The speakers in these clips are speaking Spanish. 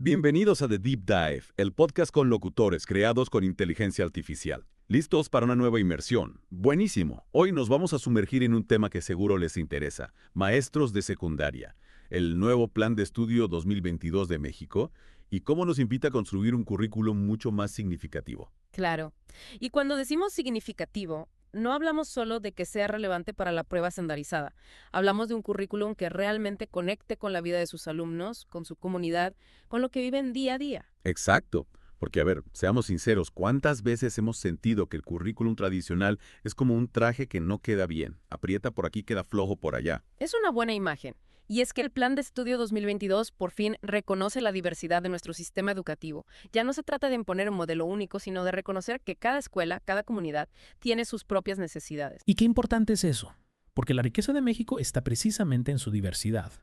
Bienvenidos a The Deep Dive, el podcast con locutores creados con inteligencia artificial. ¿Listos para una nueva inmersión? Buenísimo. Hoy nos vamos a sumergir en un tema que seguro les interesa: maestros de secundaria, el nuevo Plan de Estudio 2022 de México y cómo nos invita a construir un currículum mucho más significativo. Claro. Y cuando decimos significativo, no hablamos solo de que sea relevante para la prueba estandarizada. Hablamos de un currículum que realmente conecte con la vida de sus alumnos, con su comunidad, con lo que viven día a día. Exacto. Porque, a ver, seamos sinceros, ¿cuántas veces hemos sentido que el currículum tradicional es como un traje que no queda bien? Aprieta por aquí, queda flojo por allá. Es una buena imagen. Y es que el Plan de Estudio 2022 por fin reconoce la diversidad de nuestro sistema educativo. Ya no se trata de imponer un modelo único, sino de reconocer que cada escuela, cada comunidad, tiene sus propias necesidades. ¿Y qué importante es eso? Porque la riqueza de México está precisamente en su diversidad.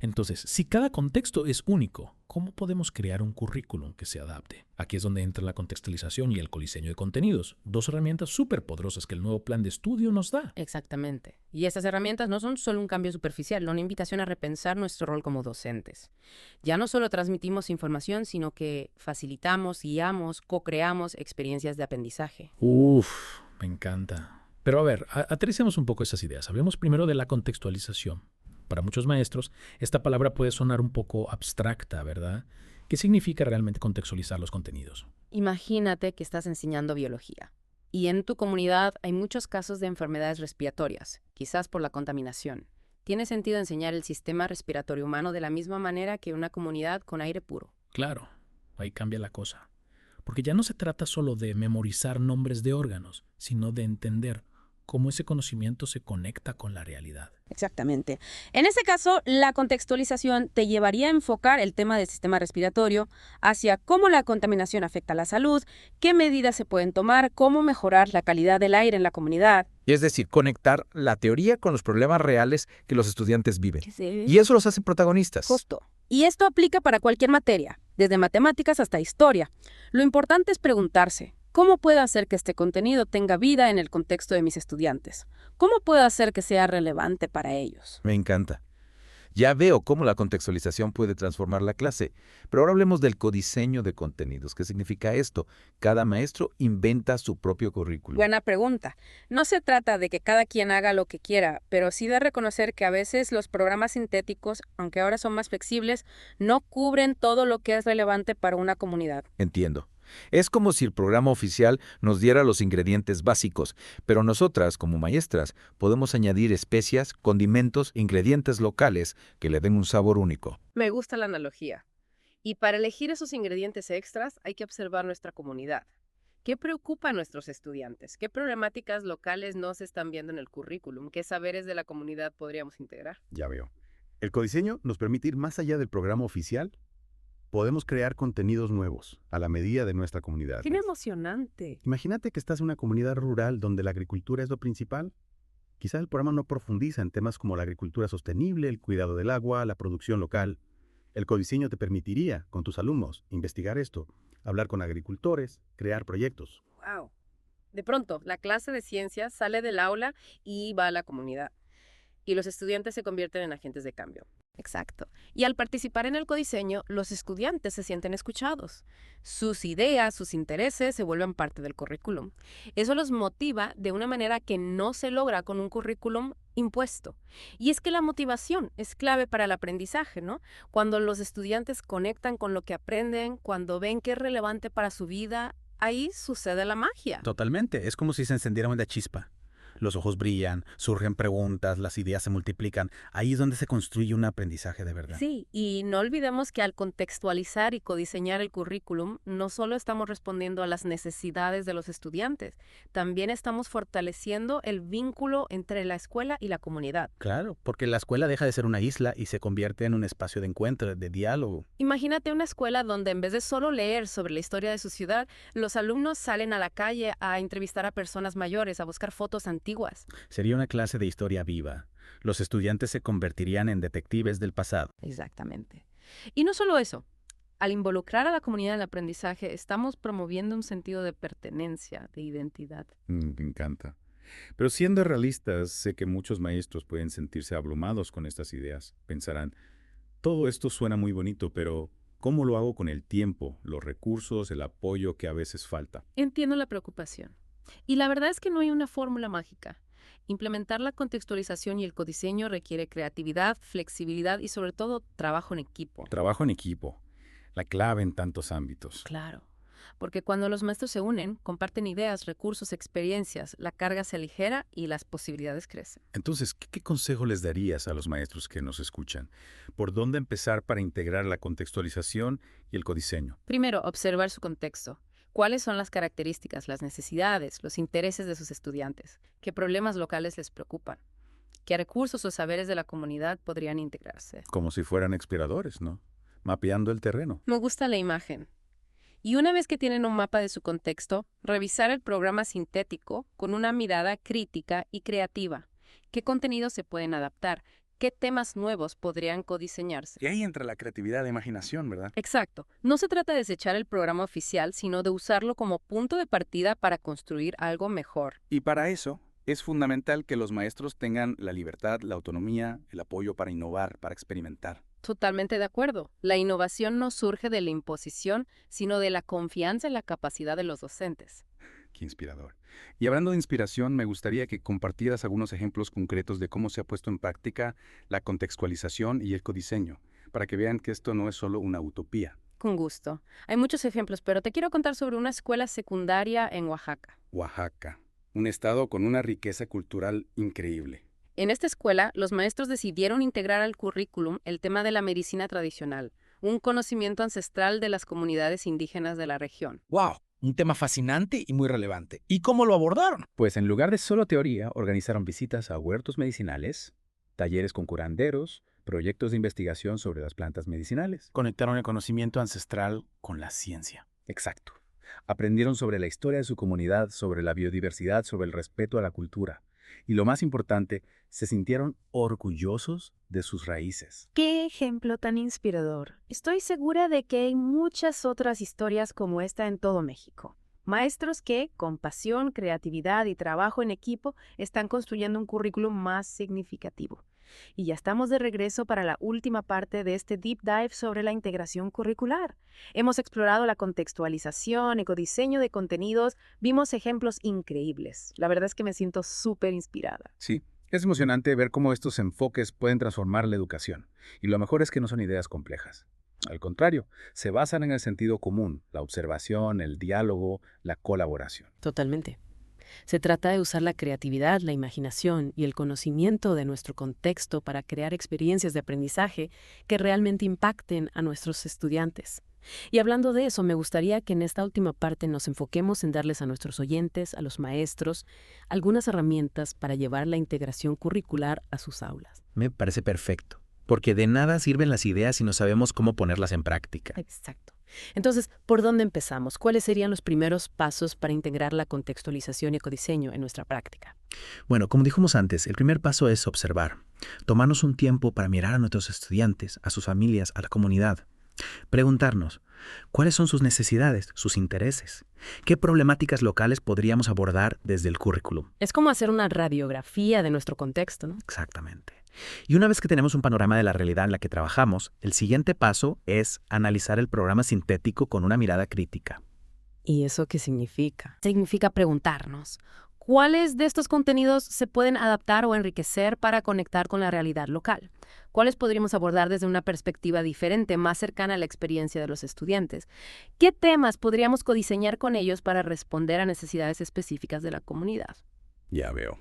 Entonces, si cada contexto es único, ¿cómo podemos crear un currículum que se adapte? Aquí es donde entra la contextualización y el codiseño de contenidos, dos herramientas súper poderosas que el nuevo plan de estudio nos da. Exactamente. Y estas herramientas no son solo un cambio superficial, una invitación a repensar nuestro rol como docentes. Ya no solo transmitimos información, sino que facilitamos, guiamos, co-creamos experiencias de aprendizaje. Me encanta. Pero a ver, aterricemos un poco esas ideas. Hablemos primero de la contextualización. Para muchos maestros, esta palabra puede sonar un poco abstracta, ¿verdad? ¿Qué significa realmente contextualizar los contenidos? Imagínate que estás enseñando biología y en tu comunidad hay muchos casos de enfermedades respiratorias, quizás por la contaminación. ¿Tiene sentido enseñar el sistema respiratorio humano de la misma manera que una comunidad con aire puro? Claro, ahí cambia la cosa. Porque ya no se trata solo de memorizar nombres de órganos, sino de entender cómo ese conocimiento se conecta con la realidad. Exactamente. En ese caso, la contextualización te llevaría a enfocar el tema del sistema respiratorio hacia cómo la contaminación afecta a la salud, qué medidas se pueden tomar, cómo mejorar la calidad del aire en la comunidad. Y es decir, conectar la teoría con los problemas reales que los estudiantes viven. Sí. Y eso los hace protagonistas. Justo. Y esto aplica para cualquier materia, desde matemáticas hasta historia. Lo importante es preguntarse, ¿cómo puedo hacer que este contenido tenga vida en el contexto de mis estudiantes? ¿Cómo puedo hacer que sea relevante para ellos? Me encanta. Ya veo cómo la contextualización puede transformar la clase. Pero ahora hablemos del codiseño de contenidos. ¿Qué significa esto? Cada maestro inventa su propio currículum. Buena pregunta. No se trata de que cada quien haga lo que quiera, pero sí de reconocer que a veces los programas sintéticos, aunque ahora son más flexibles, no cubren todo lo que es relevante para una comunidad. Entiendo. Es como si el programa oficial nos diera los ingredientes básicos, pero nosotras, como maestras, podemos añadir especias, condimentos, ingredientes locales que le den un sabor único. Me gusta la analogía. Y para elegir esos ingredientes extras hay que observar nuestra comunidad. ¿Qué preocupa a nuestros estudiantes? ¿Qué problemáticas locales no se están viendo en el currículum? ¿Qué saberes de la comunidad podríamos integrar? Ya veo. El codiseño nos permite ir más allá del programa oficial. Podemos crear contenidos nuevos a la medida de nuestra comunidad. ¡Qué emocionante! Imagínate que estás en una comunidad rural donde la agricultura es lo principal. Quizás el programa no profundiza en temas como la agricultura sostenible, el cuidado del agua, la producción local. El codiseño te permitiría, con tus alumnos, investigar esto, hablar con agricultores, crear proyectos. ¡Wow! De pronto, la clase de ciencias sale del aula y va a la comunidad. Y los estudiantes se convierten en agentes de cambio. Exacto. Y al participar en el codiseño, los estudiantes se sienten escuchados. Sus ideas, sus intereses se vuelven parte del currículum. Eso los motiva de una manera que no se logra con un currículum impuesto. Y es que la motivación es clave para el aprendizaje, ¿no? Cuando los estudiantes conectan con lo que aprenden, cuando ven que es relevante para su vida, ahí sucede la magia. Totalmente, es como si se encendiera una chispa. Los ojos brillan, surgen preguntas, las ideas se multiplican. Ahí es donde se construye un aprendizaje de verdad. Sí, y no olvidemos que al contextualizar y codiseñar el currículum, no solo estamos respondiendo a las necesidades de los estudiantes, también estamos fortaleciendo el vínculo entre la escuela y la comunidad. Claro, porque la escuela deja de ser una isla y se convierte en un espacio de encuentro, de diálogo. Imagínate una escuela donde en vez de solo leer sobre la historia de su ciudad, los alumnos salen a la calle a entrevistar a personas mayores, a buscar fotos antiguas. Sería una clase de historia viva. Los estudiantes se convertirían en detectives del pasado. Exactamente. Y no solo eso. Al involucrar a la comunidad en el aprendizaje, estamos promoviendo un sentido de pertenencia, de identidad. Me encanta. Pero siendo realistas, sé que muchos maestros pueden sentirse abrumados con estas ideas. Pensarán, todo esto suena muy bonito, pero ¿Cómo lo hago con el tiempo, los recursos, el apoyo que a veces falta? Entiendo la preocupación. Y la verdad es que no hay una fórmula mágica. Implementar la contextualización y el codiseño requiere creatividad, flexibilidad y sobre todo trabajo en equipo. Trabajo en equipo, la clave en tantos ámbitos. Claro, porque cuando los maestros se unen, comparten ideas, recursos, experiencias, la carga se aligera y las posibilidades crecen. Entonces, ¿qué consejo les darías a los maestros que nos escuchan? ¿Por dónde empezar para integrar la contextualización y el codiseño? Primero, observar su contexto. ¿Cuáles son las características, las necesidades, los intereses de sus estudiantes? ¿Qué problemas locales les preocupan? ¿Qué recursos o saberes de la comunidad podrían integrarse? Como si fueran exploradores, ¿no? Mapeando el terreno. Me gusta la imagen. Y una vez que tienen un mapa de su contexto, revisar el programa sintético con una mirada crítica y creativa. ¿Qué contenidos se pueden adaptar? ¿Qué temas nuevos podrían codiseñarse? Y ahí entra la creatividad e imaginación, ¿verdad? Exacto. No se trata de desechar el programa oficial, sino de usarlo como punto de partida para construir algo mejor. Y para eso es fundamental que los maestros tengan la libertad, la autonomía, el apoyo para innovar, para experimentar. Totalmente de acuerdo. La innovación no surge de la imposición, sino de la confianza en la capacidad de los docentes. Qué inspirador. Y hablando de inspiración, me gustaría que compartieras algunos ejemplos concretos de cómo se ha puesto en práctica la contextualización y el codiseño, para que vean que esto no es solo una utopía. Con gusto. Hay muchos ejemplos, pero te quiero contar sobre una escuela secundaria en Oaxaca. Oaxaca, un estado con una riqueza cultural increíble. En esta escuela, los maestros decidieron integrar al currículum el tema de la medicina tradicional, un conocimiento ancestral de las comunidades indígenas de la región. ¡Wow! Un tema fascinante y muy relevante. ¿Y cómo lo abordaron? Pues en lugar de solo teoría, organizaron visitas a huertos medicinales, talleres con curanderos, proyectos de investigación sobre las plantas medicinales. Conectaron el conocimiento ancestral con la ciencia. Exacto. Aprendieron sobre la historia de su comunidad, sobre la biodiversidad, sobre el respeto a la cultura. Y lo más importante, se sintieron orgullosos de sus raíces. ¡Qué ejemplo tan inspirador! Estoy segura de que hay muchas otras historias como esta en todo México. Maestros que, con pasión, creatividad y trabajo en equipo, están construyendo un currículum más significativo. Y ya estamos de regreso para la última parte de este deep dive sobre la integración curricular. Hemos explorado la contextualización, ecodiseño de contenidos, vimos ejemplos increíbles. La verdad es que me siento súper inspirada. Sí, es emocionante ver cómo estos enfoques pueden transformar la educación. Y lo mejor es que no son ideas complejas. Al contrario, se basan en el sentido común, la observación, el diálogo, la colaboración. Totalmente. Se trata de usar la creatividad, la imaginación y el conocimiento de nuestro contexto para crear experiencias de aprendizaje que realmente impacten a nuestros estudiantes. Y hablando de eso, me gustaría que en esta última parte nos enfoquemos en darles a nuestros oyentes, a los maestros, algunas herramientas para llevar la integración curricular a sus aulas. Me parece perfecto, porque de nada sirven las ideas si no sabemos cómo ponerlas en práctica. Exacto. Entonces, ¿por dónde empezamos? ¿Cuáles serían los primeros pasos para integrar la contextualización y ecodiseño en nuestra práctica? Bueno, como dijimos antes, el primer paso es observar. Tomarnos un tiempo para mirar a nuestros estudiantes, a sus familias, a la comunidad. Preguntarnos, ¿cuáles son sus necesidades, sus intereses? ¿Qué problemáticas locales podríamos abordar desde el currículum? Es como hacer una radiografía de nuestro contexto, ¿no? Exactamente. Y una vez que tenemos un panorama de la realidad en la que trabajamos, el siguiente paso es analizar el programa sintético con una mirada crítica. ¿Y eso qué significa? Significa preguntarnos, ¿cuáles de estos contenidos se pueden adaptar o enriquecer para conectar con la realidad local? ¿Cuáles podríamos abordar desde una perspectiva diferente, más cercana a la experiencia de los estudiantes? ¿Qué temas podríamos codiseñar con ellos para responder a necesidades específicas de la comunidad? Ya veo.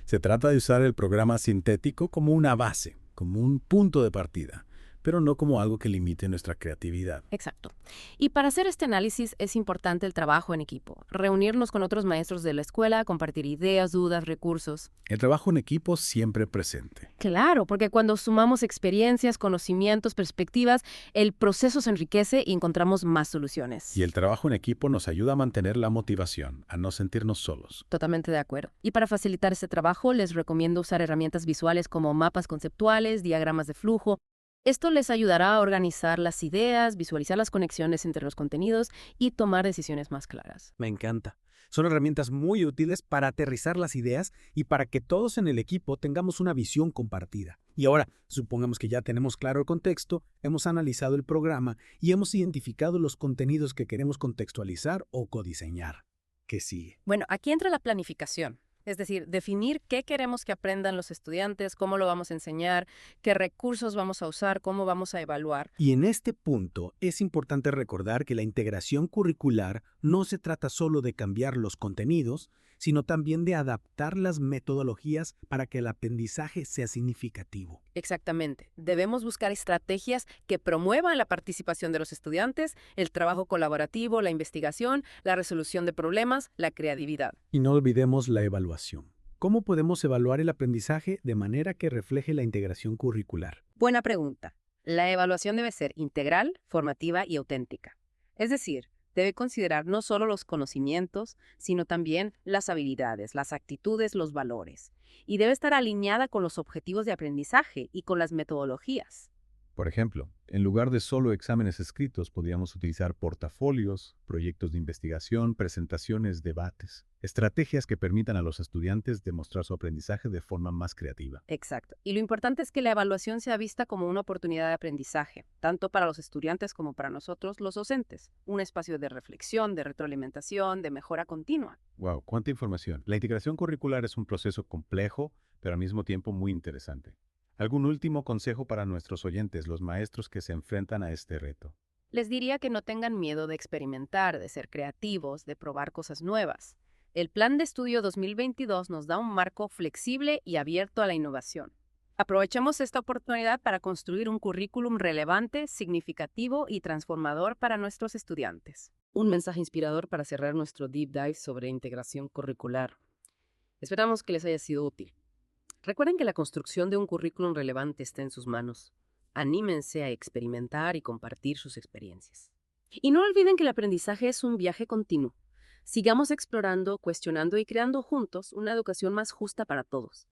Se trata de usar el programa sintético como una base, como un punto de partida, pero no como algo que limite nuestra creatividad. Exacto. Y para hacer este análisis es importante el trabajo en equipo, reunirnos con otros maestros de la escuela, compartir ideas, dudas, recursos. El trabajo en equipo siempre presente. Claro, porque cuando sumamos experiencias, conocimientos, perspectivas, el proceso se enriquece y encontramos más soluciones. Y el trabajo en equipo nos ayuda a mantener la motivación, a no sentirnos solos. Totalmente de acuerdo. Y para facilitar este trabajo, les recomiendo usar herramientas visuales como mapas conceptuales, diagramas de flujo, Esto les ayudará a organizar las ideas, visualizar las conexiones entre los contenidos y tomar decisiones más claras. Me encanta. Son herramientas muy útiles para aterrizar las ideas y para que todos en el equipo tengamos una visión compartida. Y ahora, supongamos que ya tenemos claro el contexto, hemos analizado el programa y hemos identificado los contenidos que queremos contextualizar o codiseñar. ¿Qué sigue? Bueno, aquí entra la planificación. Es decir, definir qué queremos que aprendan los estudiantes, cómo lo vamos a enseñar, qué recursos vamos a usar, cómo vamos a evaluar. Y en este punto es importante recordar que la integración curricular no se trata solo de cambiar los contenidos, sino también de adaptar las metodologías para que el aprendizaje sea significativo. Exactamente. Debemos buscar estrategias que promuevan la participación de los estudiantes, el trabajo colaborativo, la investigación, la resolución de problemas, la creatividad. Y no olvidemos la evaluación. ¿Cómo podemos evaluar el aprendizaje de manera que refleje la integración curricular? Buena pregunta. La evaluación debe ser integral, formativa y auténtica. Es decir, debe considerar no solo los conocimientos, sino también las habilidades, las actitudes, los valores. Y debe estar alineada con los objetivos de aprendizaje y con las metodologías. Por ejemplo, en lugar de solo exámenes escritos, podríamos utilizar portafolios, proyectos de investigación, presentaciones, debates, estrategias que permitan a los estudiantes demostrar su aprendizaje de forma más creativa. Exacto. Y lo importante es que la evaluación sea vista como una oportunidad de aprendizaje, tanto para los estudiantes como para nosotros, los docentes. Un espacio de reflexión, de retroalimentación, de mejora continua. ¡Wow! ¡Cuánta información! La integración curricular es un proceso complejo, pero al mismo tiempo muy interesante. ¿Algún último consejo para nuestros oyentes, los maestros que se enfrentan a este reto? Les diría que no tengan miedo de experimentar, de ser creativos, de probar cosas nuevas. El Plan de Estudio 2022 nos da un marco flexible y abierto a la innovación. Aprovechemos esta oportunidad para construir un currículum relevante, significativo y transformador para nuestros estudiantes. Un mensaje inspirador para cerrar nuestro deep dive sobre integración curricular. Esperamos que les haya sido útil. Recuerden que la construcción de un currículum relevante está en sus manos. Anímense a experimentar y compartir sus experiencias. Y no olviden que el aprendizaje es un viaje continuo. Sigamos explorando, cuestionando y creando juntos una educación más justa para todos.